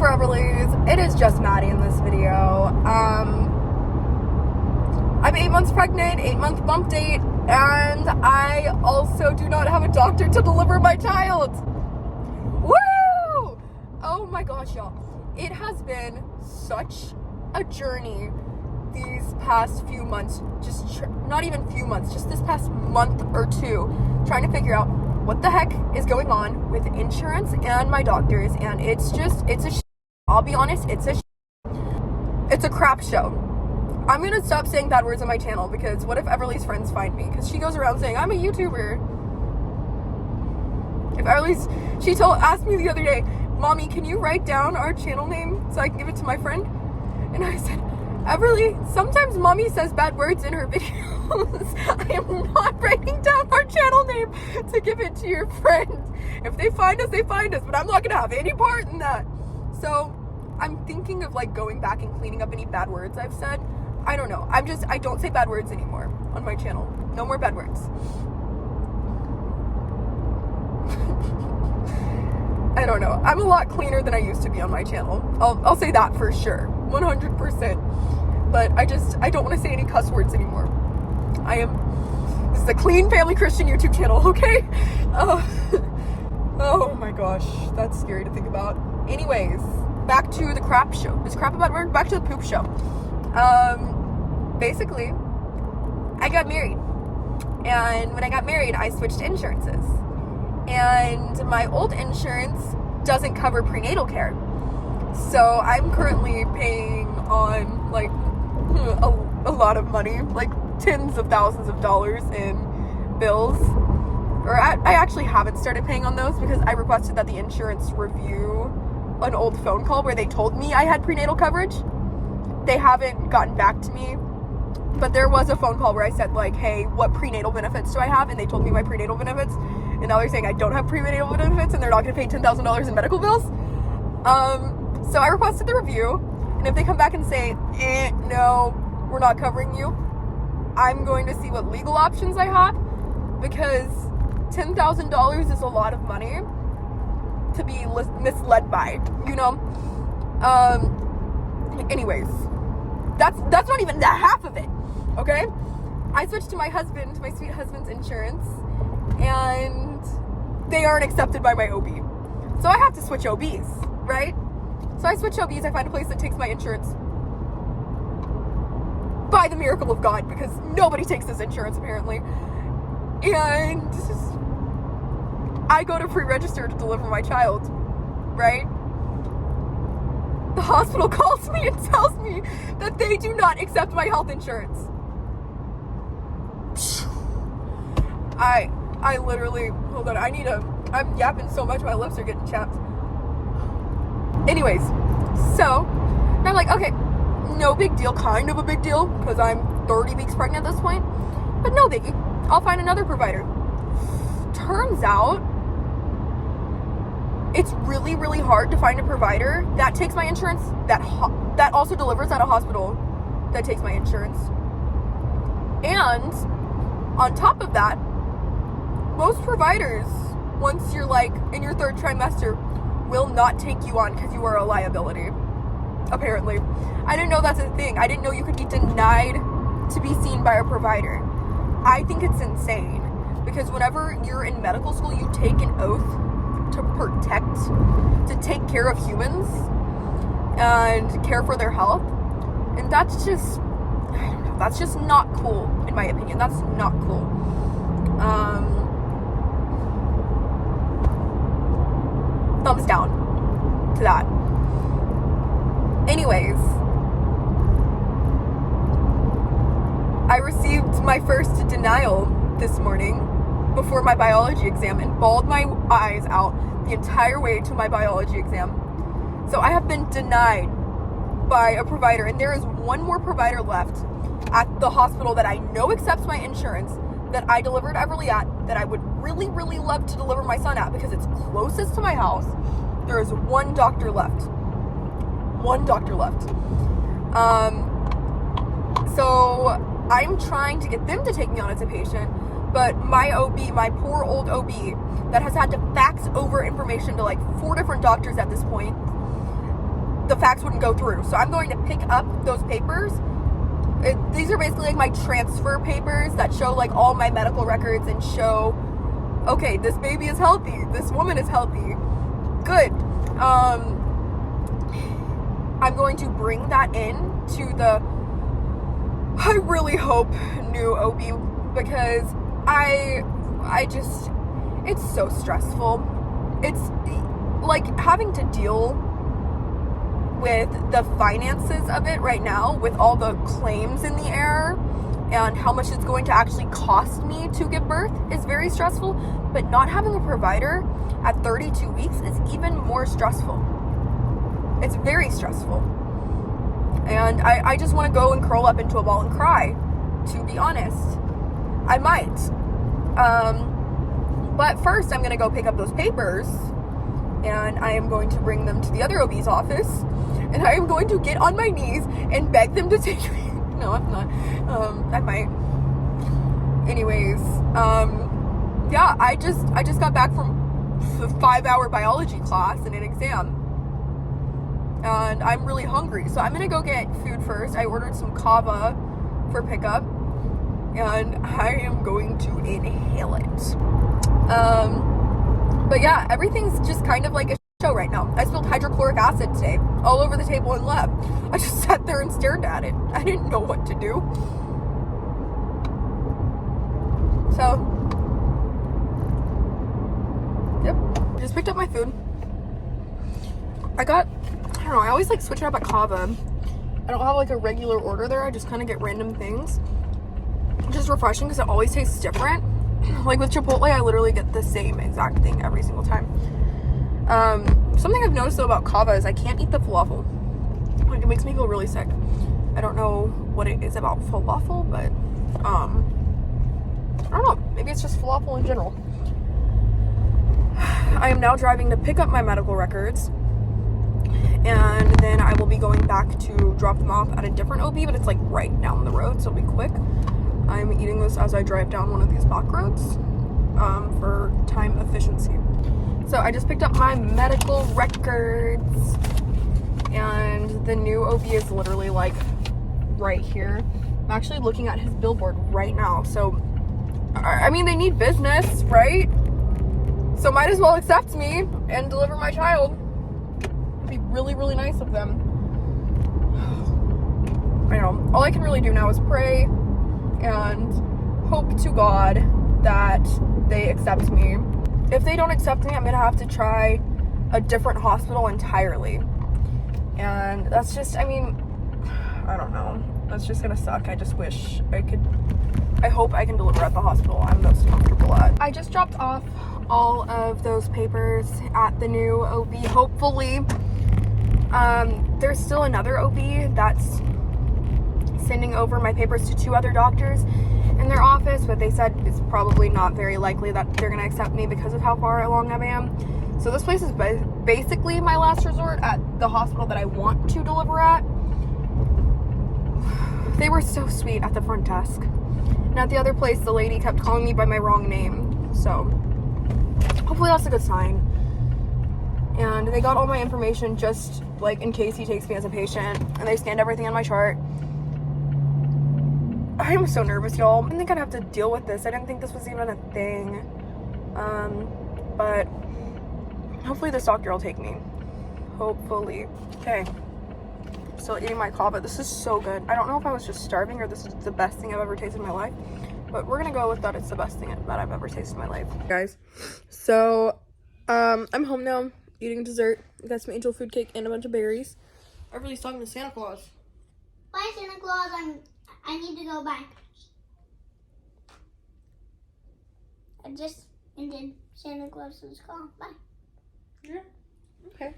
Foreverlies, it is just Maddie in this video. I'm 8 months pregnant, 8-month bump date, and I also do not have a doctor to deliver my child. Woo! Oh my gosh, y'all. It has been such a journey these past few months, not even few months, just this past month or two, trying to figure out what the heck is going on with insurance and my doctors, and it's a I'll be honest, it's a crap show. I'm gonna stop saying bad words on my channel, because what if Everly's friends find me? Because she goes around saying I'm a YouTuber. If Everly's, asked me the other day, Mommy, can you write down our channel name so I can give it to my friend? And I said, Everly, sometimes Mommy says bad words in her videos. I am not writing down our channel name to give it to your friend. If they find us, they find us, but I'm not gonna have any part in that. So I'm thinking of going back and cleaning up any bad words I've said. I don't know. I don't say bad words anymore on my channel. No more bad words. I don't know. I'm a lot cleaner than I used to be on my channel. I'll say that for sure. 100%. But I don't want to say any cuss words anymore. This is a clean family Christian YouTube channel, okay? Oh my gosh. That's scary to think about. Anyways, back to the crap show. Is crap about word? Back to the poop show. Basically, I got married. And when I got married, I switched insurances. And my old insurance doesn't cover prenatal care. So I'm currently paying on a lot of money, tens of thousands of dollars in bills. Or I actually haven't started paying on those, because I requested that the insurance review an old phone call where they told me I had prenatal coverage. They haven't gotten back to me, but there was a phone call where I said hey, what prenatal benefits do I have? And they told me my prenatal benefits, and now they're saying I don't have prenatal benefits and they're not going to pay $10,000 in medical bills. So I requested the review, and if they come back and say, no, we're not covering you, I'm going to see what legal options I have, because $10,000 is a lot of money to be misled by, anyways, that's not even the half of it, okay? I switched to my sweet husband's insurance, and they aren't accepted by my OB, so I have to switch OBs, right? So I switch OBs. I find a place that takes my insurance by the miracle of God, because nobody takes this insurance apparently, and I go to pre-register to deliver my child, right? The hospital calls me and tells me that they do not accept my health insurance. I literally, hold on, I'm yapping so much my lips are getting chapped. Anyways, so I'm like, okay, no big deal, kind of a big deal, because I'm 30 weeks pregnant at this point, but no biggie, I'll find another provider. Turns out, it's really, really hard to find a provider that takes my insurance, that also delivers at a hospital that takes my insurance. And on top of that, most providers, once you're in your third trimester, will not take you on because you are a liability, apparently. I didn't know that's a thing. I didn't know you could be denied to be seen by a provider. I think it's insane, because whenever you're in medical school, you take an oath to take care of humans and care for their health, and that's just, I don't know, that's just not cool, in my opinion. That's not cool. Thumbs down to that. Anyways, I received my first denial this morning before my biology exam, and bawled my eyes out the entire way to my biology exam. So I have been denied by a provider, and there is one more provider left at the hospital that I know accepts my insurance, that I delivered Everly at, that I would really, really love to deliver my son at, because it's closest to my house. There is one doctor left. So I'm trying to get them to take me on as a patient, but my OB, my poor old OB, that has had to fax over information to 4 different doctors at this point, fax wouldn't go through. So I'm going to pick up those papers. These are basically like my transfer papers that show like all my medical records and show, okay, this baby is healthy, this woman is healthy, good. I'm going to bring that in to the, I really hope, new OB, because I just, it's so stressful. It's like having to deal with the finances of it right now, with all the claims in the air and how much it's going to actually cost me to give birth is very stressful. But not having a provider at 32 weeks is even more stressful. It's very stressful. And I just want to go and curl up into a ball and cry, to be honest. I might. But first I'm going to go pick up those papers, and I am going to bring them to the other OB's office, and I am going to get on my knees and beg them to take me. No, I'm not. I might. Anyways, yeah, I just got back from a 5-hour biology class and an exam. And I'm really hungry, so I'm gonna go get food first. I ordered some kava for pickup, and I am going to inhale it. But yeah, everything's just kind of like a show right now. I spilled hydrochloric acid today all over the table in lab. I just sat there and stared at it. I didn't know what to do. So, yep, I just picked up my food. I don't know, I always like switch it up at Kava. I don't have like a regular order there. I just kind of get random things, which is refreshing because it always tastes different. Like with Chipotle, I literally get the same exact thing every single time. Something I've noticed though about Kava is I can't eat the falafel. Like, it makes me feel really sick. I don't know what it is about falafel, but I don't know, maybe it's just falafel in general. I am now driving to pick up my medical records, and then I will be going back to drop them off at a different OB, but it's like right down the road, so it'll be quick. I'm eating this as I drive down one of these back roads for time efficiency. So I just picked up my medical records, and the new OB is literally like right here. I'm actually looking at his billboard right now. So, I mean, they need business, right? So might as well accept me and deliver my child. It'd be really, really nice of them. I know. All I can really do now is pray and hope to God that they accept me. If they don't accept me, I'm gonna have to try a different hospital entirely. And that's just, I mean, I don't know. That's just gonna suck. I just wish I hope I can deliver at the hospital I'm most comfortable at. I just dropped off all of those papers at the new OB, hopefully. There's still another OB that's sending over my papers to 2 other doctors in their office, but they said it's probably not very likely that they're gonna accept me because of how far along I am. So this place is basically my last resort at the hospital that I want to deliver at. They were so sweet at the front desk. And at the other place, the lady kept calling me by my wrong name. So hopefully that's a good sign. And they got all my information just like in case he takes me as a patient, and they scanned everything on my chart. I am so nervous, y'all. I didn't think I'd have to deal with this. I didn't think this was even a thing. But hopefully this doctor will take me. Hopefully. Okay. Still eating my kava. This is so good. I don't know if I was just starving or this is the best thing I've ever tasted in my life, but we're gonna go with that. It's the best thing that I've ever tasted in my life. Guys, so I'm home now eating dessert. Got some angel food cake and a bunch of berries. I really talking to Santa Claus. Bye, Santa Claus. I need to go back. I just ended Santa Claus's call. Bye. Yeah. Okay.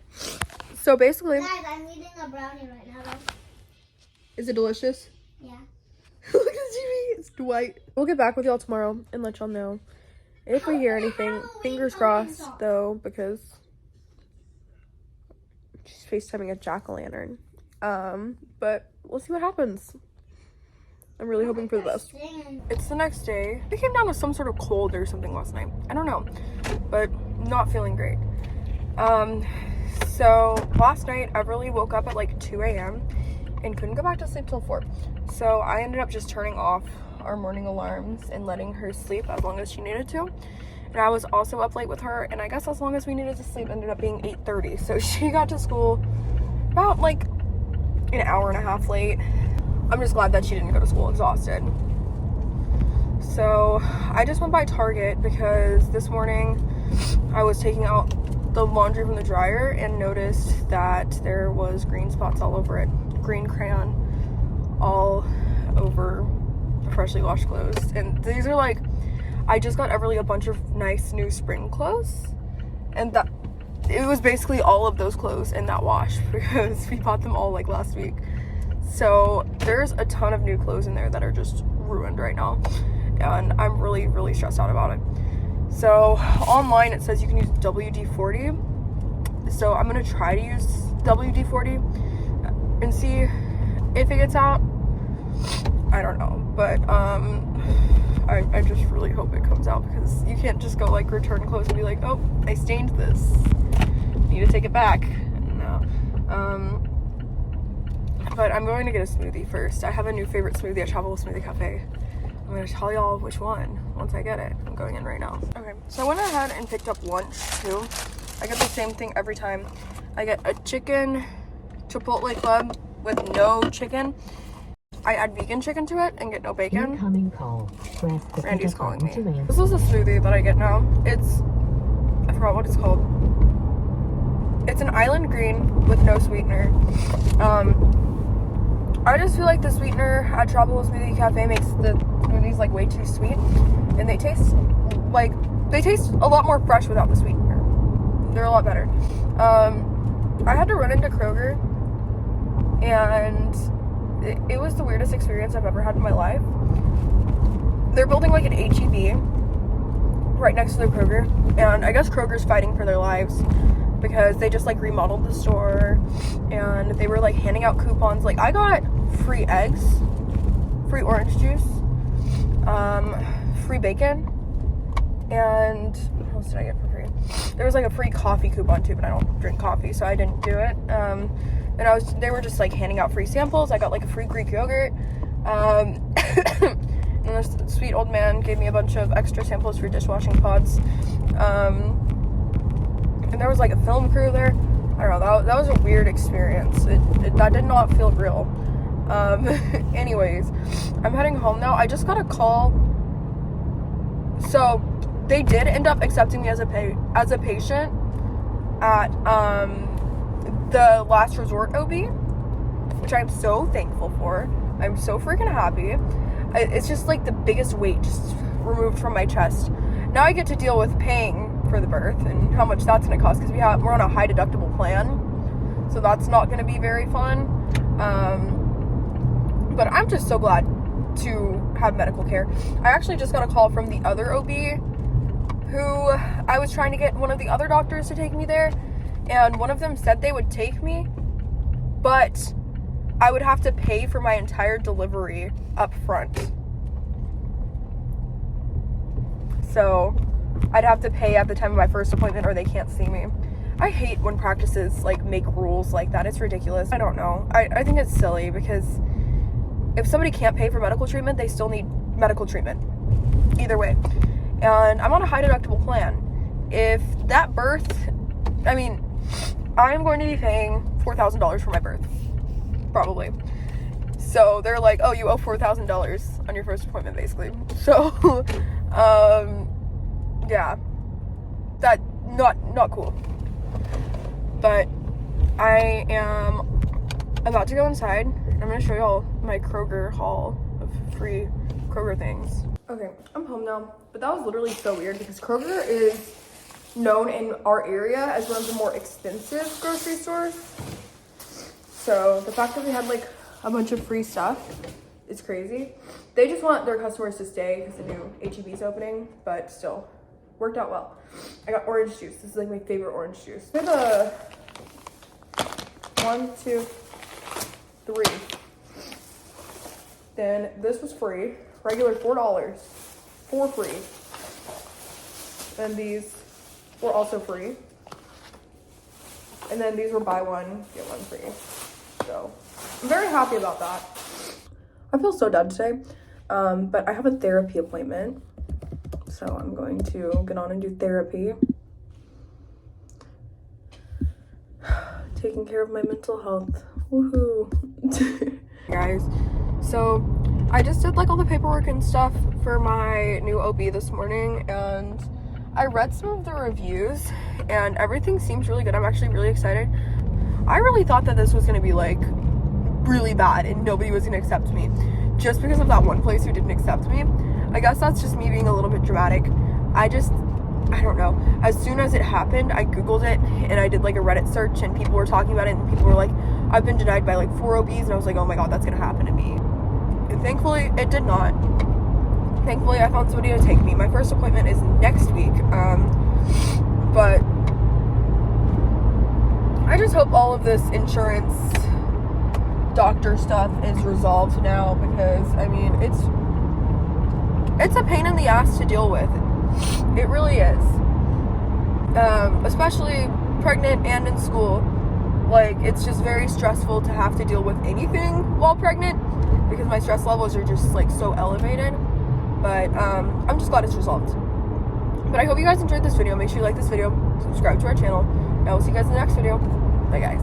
So basically, Guys, I'm eating a brownie right now. Though. Is it delicious? Yeah. Look at TV. It's Dwight. We'll get back with y'all tomorrow and let y'all know if we hear anything. Fingers crossed, though, because she's FaceTiming a jack-o'-lantern. But we'll see what happens. I'm really hoping for the best. It's the next day. I came down with some sort of cold or something last night. I don't know, but not feeling great. So last night, Everly woke up at like 2 a.m. and couldn't go back to sleep till 4. So I ended up just turning off our morning alarms and letting her sleep as long as she needed to. And I was also up late with her, and I guess as long as we needed to sleep ended up being 8:30. So she got to school about like an hour and a half late. I'm just glad that she didn't go to school exhausted. So I just went by Target because this morning I was taking out the laundry from the dryer and noticed that there was green spots all over it, green crayon all over the freshly washed clothes. And these are like, I just got Everly a bunch of nice new spring clothes, and that it was basically all of those clothes in that wash because we bought them all like last week. So there's a ton of new clothes in there that are just ruined right now, and I'm really, really stressed out about it. So online it says you can use WD-40. So I'm gonna try to use WD-40 and see if it gets out. I don't know, but I just really hope it comes out, because you can't just go like return clothes and be like, oh, I stained this, need to take it back. No. But I'm going to get a smoothie first. I have a new favorite smoothie at Travel Smoothie Cafe. I'm going to tell y'all which one once I get it. I'm going in right now. Okay, so I went ahead and picked up lunch too. I get the same thing every time. I get a chicken Chipotle club with no chicken. I add vegan chicken to it and get no bacon. Incoming call. Randy's calling me. This is a smoothie that I get now. I forgot what it's called. It's an island green with no sweetener. I just feel like the sweetener at Tropical Smoothie Cafe makes the smoothies like way too sweet, and they taste a lot more fresh without the sweetener. They're a lot better. I had to run into Kroger, and it was the weirdest experience I've ever had in my life. They're building like an HEB right next to the Kroger, and I guess Kroger's fighting for their lives because they just like remodeled the store, and they were like handing out coupons. Like I got free eggs, free orange juice, free bacon, and what else did I get for free? There was like a free coffee coupon too, but I don't drink coffee, so I didn't do it. And they were just like handing out free samples. I got like a free Greek yogurt. And this sweet old man gave me a bunch of extra samples for dishwashing pods. And there was like a film crew there. I don't know, that was a weird experience. That did not feel real. Anyways, I'm heading home now. I just got a call. So they did end up accepting me as a patient at the Last Resort OB, which I'm so thankful for. I'm so freaking happy. It's just like the biggest weight just removed from my chest. Now I get to deal with paying for the birth and how much that's going to cost, because we're on a high deductible plan, so that's not going to be very fun. But I'm just so glad to have medical care. I actually just got a call from the other OB who I was trying to get one of the other doctors to take me there, and one of them said they would take me, but I would have to pay for my entire delivery up front. So I'd have to pay at the time of my first appointment, or they can't see me. I hate when practices like make rules like that. It's ridiculous. I don't know. I think it's silly, because if somebody can't pay for medical treatment, they still need medical treatment. Either way. And I'm on a high deductible plan. If that birth, I'm going to be paying $4,000 for my birth. Probably. So they're like, oh, you owe $4,000 on your first appointment, basically. So, yeah, that not cool. But I am about to go inside. I'm gonna show y'all my Kroger haul of free Kroger things. Okay, I'm home now, but that was literally so weird, because Kroger is known in our area as one of the more expensive grocery stores. So the fact that they had like a bunch of free stuff is crazy. They just want their customers to stay because the new HEB's opening, but still worked out well. I got orange juice. This is like my favorite orange juice. I have a 1, 2, 3. Then this was free. Regular $4 for free. And these were also free. And then these were buy one, get one free. So I'm very happy about that. I feel so dead today. But I have a therapy appointment. So I'm going to get on and do therapy. Taking care of my mental health. Woohoo. Guys, so I just did like all the paperwork and stuff for my new OB this morning, and I read some of the reviews and everything seems really good. I'm actually really excited. I really thought that this was going to be like really bad and nobody was going to accept me just because of that one place who didn't accept me. I guess that's just me being a little bit dramatic. I don't know. As soon as it happened, I Googled it and I did like a Reddit search and people were talking about it and people were like, I've been denied by like 4 OBs, and I was like, oh my god, that's gonna happen to me. And thankfully, it did not. Thankfully, I found somebody to take me. My first appointment is next week. But I just hope all of this insurance doctor stuff is resolved now, because I mean, it's a pain in the ass to deal with. It really is. Especially pregnant and in school. Like, it's just very stressful to have to deal with anything while pregnant because my stress levels are just like so elevated. But I'm just glad it's resolved. But I hope you guys enjoyed this video. Make sure you like this video, subscribe to our channel, and I will see you guys in the next video. Bye guys.